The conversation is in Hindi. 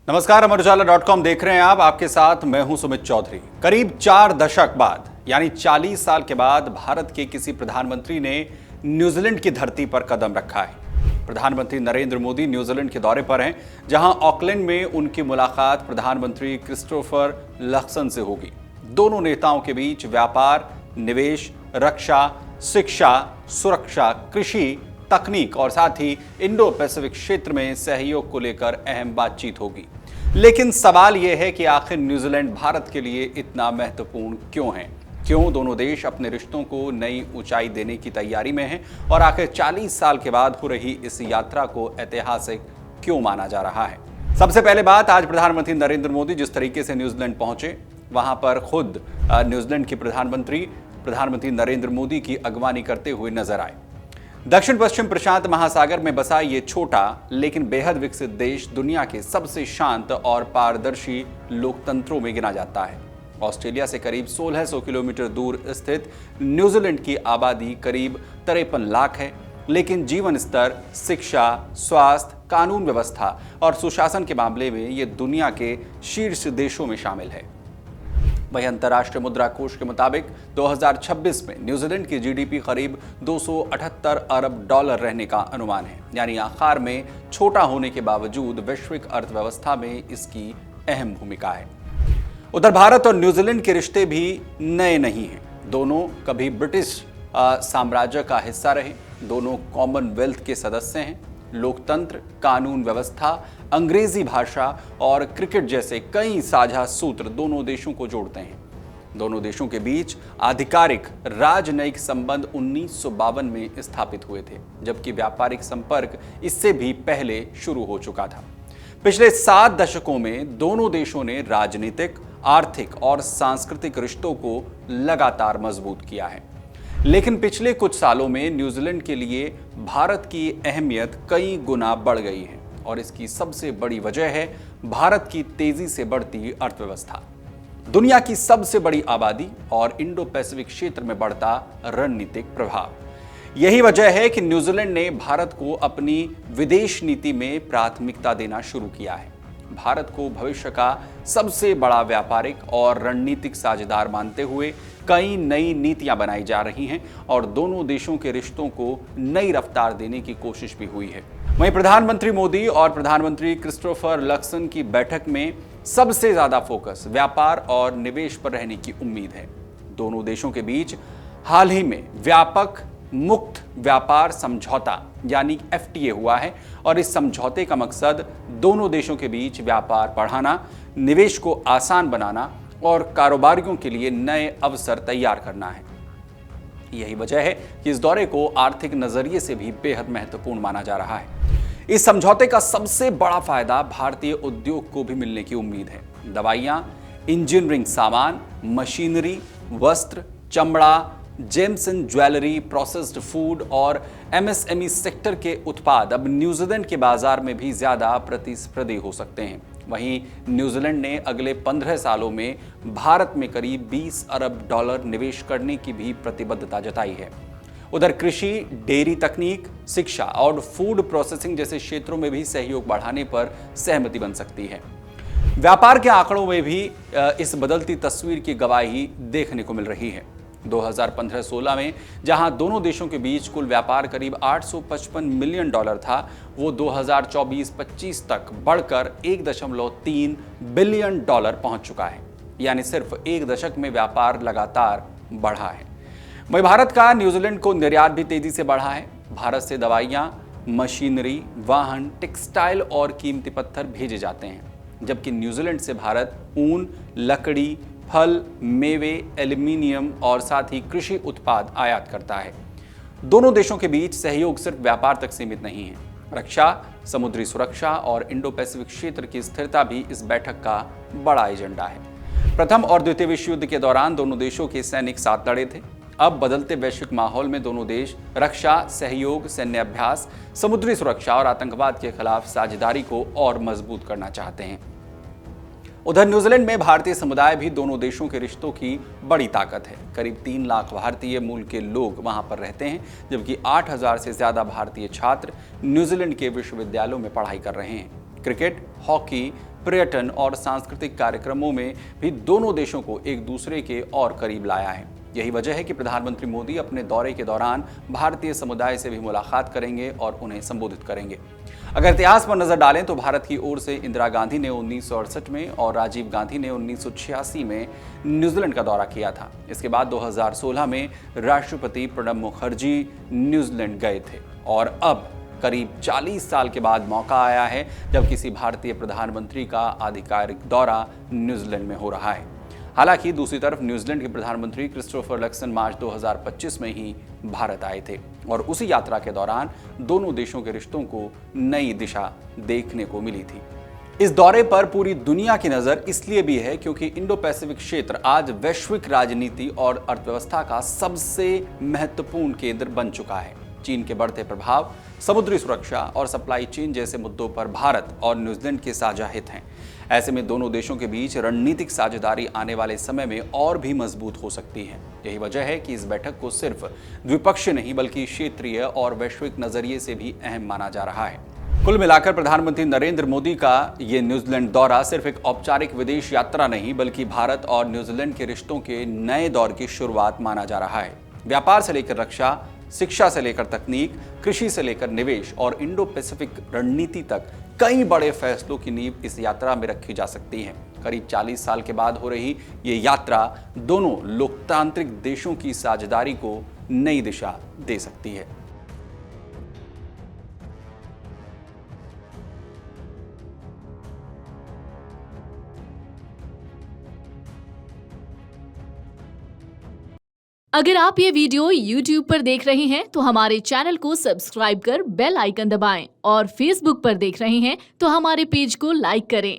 नमस्कार, अमर उजाला.com देख रहे हैं आप। आपके साथ मैं हूं सुमित चौधरी। करीब 4 दशक बाद यानी 40 साल के बाद भारत के किसी प्रधानमंत्री ने न्यूजीलैंड की धरती पर कदम रखा है। प्रधानमंत्री नरेंद्र मोदी न्यूजीलैंड के दौरे पर हैं, जहां ऑकलैंड में उनकी मुलाकात प्रधानमंत्री क्रिस्टोफर लक्सन से होगी। दोनों नेताओं के बीच व्यापार, निवेश, रक्षा, शिक्षा, सुरक्षा, कृषि, तकनीक और साथ ही इंडो पैसिफिक क्षेत्र में सहयोग को लेकर अहम बातचीत होगी। लेकिन सवाल यह है कि आखिर न्यूजीलैंड भारत के लिए इतना महत्वपूर्ण क्यों है? क्यों दोनों देश अपने रिश्तों को नई ऊंचाई देने की तैयारी में हैं? और आखिर 40 साल के बाद हो रही इस यात्रा को ऐतिहासिक क्यों माना जा रहा है? सबसे पहले बात, आज प्रधानमंत्री नरेंद्र मोदी जिस तरीके से न्यूजीलैंड पहुंचे, वहां पर खुद न्यूजीलैंड के प्रधानमंत्री नरेंद्र मोदी की अगवानी करते हुए नजर आए। दक्षिण पश्चिम प्रशांत महासागर में बसा ये छोटा लेकिन बेहद विकसित देश दुनिया के सबसे शांत और पारदर्शी लोकतंत्रों में गिना जाता है। ऑस्ट्रेलिया से करीब 1600 किलोमीटर दूर स्थित न्यूजीलैंड की आबादी करीब 53 लाख है, लेकिन जीवन स्तर, शिक्षा, स्वास्थ्य, कानून व्यवस्था और सुशासन के मामले में ये दुनिया के शीर्ष देशों में शामिल है। वहीं अंतर्राष्ट्रीय मुद्रा कोष के मुताबिक 2026 में न्यूजीलैंड की जीडीपी करीब 278 अरब डॉलर रहने का अनुमान है। यानी आकार में छोटा होने के बावजूद वैश्विक अर्थव्यवस्था में इसकी अहम भूमिका है। उधर भारत और न्यूजीलैंड के रिश्ते भी नए नहीं हैं। दोनों कभी ब्रिटिश साम्राज्य का हिस्सा रहे, दोनों कॉमनवेल्थ के सदस्य हैं। लोकतंत्र, कानून व्यवस्था, अंग्रेजी भाषा और क्रिकेट जैसे कई साझा सूत्र दोनों देशों को जोड़ते हैं। दोनों देशों के बीच आधिकारिक राजनयिक संबंध 1952 में स्थापित हुए थे, जबकि व्यापारिक संपर्क इससे भी पहले शुरू हो चुका था। पिछले 7 दशकों में दोनों देशों ने राजनीतिक, आर्थिक और सांस्कृतिक रिश्तों को लगातार मजबूत किया है। लेकिन पिछले कुछ सालों में न्यूजीलैंड के लिए भारत की अहमियत कई गुना बढ़ गई है और इसकी सबसे बड़ी वजह है भारत की तेजी से बढ़ती अर्थव्यवस्था, दुनिया की सबसे बड़ी आबादी और इंडो पैसिफिक क्षेत्र में बढ़ता रणनीतिक प्रभाव। यही वजह है कि न्यूजीलैंड ने भारत को अपनी विदेश नीति में प्राथमिकता देना शुरू किया है। भारत को भविष्य का सबसे बड़ा व्यापारिक और रणनीतिक साझेदार मानते हुए कई नई नीतियां बनाई जा रही हैं और दोनों देशों के रिश्तों को नई रफ्तार देने की कोशिश भी हुई है। वहीं प्रधानमंत्री मोदी और प्रधानमंत्री क्रिस्टोफर लक्सन की बैठक में सबसे ज्यादा फोकस व्यापार और निवेश पर रहने की उम्मीद है। दोनों देशों के बीच हाल ही में व्यापक मुक्त व्यापार समझौता यानी FTA हुआ है और इस समझौते का मकसद दोनों देशों के बीच व्यापार बढ़ाना, निवेश को आसान बनाना और कारोबारियों के लिए नए अवसर तैयार करना है। यही वजह है कि इस दौरे को आर्थिक नजरिए से भी बेहद महत्वपूर्ण माना जा रहा है। इस समझौते का सबसे बड़ा फायदा भारतीय उद्योग को भी मिलने की उम्मीद है। दवाइयां, इंजीनियरिंग सामान, मशीनरी, वस्त्र, चमड़ा, James and jewellery, processed food और MSME सेक्टर के उत्पाद अब न्यूजीलैंड के बाजार में भी ज्यादा प्रतिस्पर्धी हो सकते हैं। वहीं न्यूजीलैंड ने अगले 15 सालों में भारत में करीब 20 अरब डॉलर निवेश करने की भी प्रतिबद्धता जताई है। उधर कृषि, डेयरी तकनीक, शिक्षा और फूड प्रोसेसिंग जैसे क्षेत्रों में भी सहयोग बढ़ाने पर सहमति बन सकती है। व्यापार के आंकड़ों में भी इस बदलती तस्वीर की गवाही देखने को मिल रही है। 2015-16 में जहां दोनों देशों के बीच कुल व्यापार करीब 855 मिलियन डॉलर था, वो 2024-25 तक बढ़कर 1.3 बिलियन डॉलर पहुंच चुका है। यानी सिर्फ 1 दशक में व्यापार लगातार बढ़ा है। वहीं भारत का न्यूजीलैंड को निर्यात भी तेजी से बढ़ा है। भारत से दवाइयां, मशीनरी, वाहन, टेक्सटाइल और कीमती पत्थर भेजे जाते हैं, जबकि न्यूजीलैंड से भारत ऊन, लकड़ी, फल, मेवे, एल्यूमिनियम और साथ ही कृषि उत्पाद आयात करता है। दोनों देशों के बीच सहयोग सिर्फ व्यापार तक सीमित नहीं है। रक्षा, समुद्री सुरक्षा और इंडो पैसिफिक क्षेत्र की स्थिरता भी इस बैठक का बड़ा एजेंडा है। प्रथम और द्वितीय विश्व युद्ध के दौरान दोनों देशों के सैनिक साथ लड़े थे। अब बदलते वैश्विक माहौल में दोनों देश रक्षा, सहयोग, सैन्य अभ्यास, समुद्री सुरक्षा और आतंकवाद के खिलाफ साझेदारी को और मजबूत करना चाहते हैं। उधर न्यूजीलैंड में भारतीय समुदाय भी दोनों देशों के रिश्तों की बड़ी ताकत है। करीब 3 लाख भारतीय मूल के लोग वहां पर रहते हैं, जबकि 8,000 से ज्यादा भारतीय छात्र न्यूजीलैंड के विश्वविद्यालयों में पढ़ाई कर रहे हैं। क्रिकेट, हॉकी, पर्यटन और सांस्कृतिक कार्यक्रमों में भी दोनों देशों को एक दूसरे के और करीब लाया है। यही वजह है कि प्रधानमंत्री मोदी अपने दौरे के दौरान भारतीय समुदाय से भी मुलाकात करेंगे और उन्हें संबोधित करेंगे। अगर इतिहास पर नजर डालें तो भारत की ओर से इंदिरा गांधी ने 1968 में और राजीव गांधी ने 1986 में न्यूजीलैंड का दौरा किया था। इसके बाद 2016 में राष्ट्रपति प्रणब मुखर्जी न्यूजीलैंड गए थे और अब करीब 40 साल के बाद मौका आया है जब किसी भारतीय प्रधानमंत्री का आधिकारिक दौरा न्यूजीलैंड में हो रहा है। हालांकि दूसरी तरफ न्यूजीलैंड के प्रधानमंत्री क्रिस्टोफर लक्सन मार्च 2025 में ही भारत आए थे और उसी यात्रा के दौरान दोनों देशों के रिश्तों को नई दिशा देखने को मिली थी। इस दौरे पर पूरी दुनिया की नजर इसलिए भी है क्योंकि इंडो पैसिफिक क्षेत्र आज वैश्विक राजनीति और अर्थव्यवस्था का सबसे महत्वपूर्ण केंद्र बन चुका है। चीन के बढ़ते प्रभाव, समुद्री सुरक्षा और सप्लाई चेन जैसे मुद्दों पर भारत और न्यूजीलैंड के साझा हित हैं। ऐसे में दोनों देशों के बीच रणनीतिक साझेदारी आने वाले समय में और भी मजबूत हो सकती है। यही वजह है कि इस बैठक को सिर्फ द्विपक्षीय नहीं बल्कि क्षेत्रीय और वैश्विक नजरिए से भी अहम माना जा रहा है। कुल मिलाकर प्रधानमंत्री नरेंद्र मोदी का ये न्यूजीलैंड दौरा सिर्फ एक औपचारिक विदेश यात्रा नहीं बल्कि भारत और न्यूजीलैंड के रिश्तों के नए दौर की शुरुआत माना जा रहा है। व्यापार से लेकर रक्षा, शिक्षा से लेकर तकनीक, कृषि से लेकर निवेश और इंडो पैसिफिक रणनीति तक कई बड़े फैसलों की नींव इस यात्रा में रखी जा सकती है। करीब 40 साल के बाद हो रही ये यात्रा दोनों लोकतांत्रिक देशों की साझेदारी को नई दिशा दे सकती है। अगर आप ये वीडियो YouTube पर देख रहे हैं तो हमारे चैनल को सब्सक्राइब कर बेल आइकन दबाएं और Facebook पर देख रहे हैं तो हमारे पेज को लाइक करें।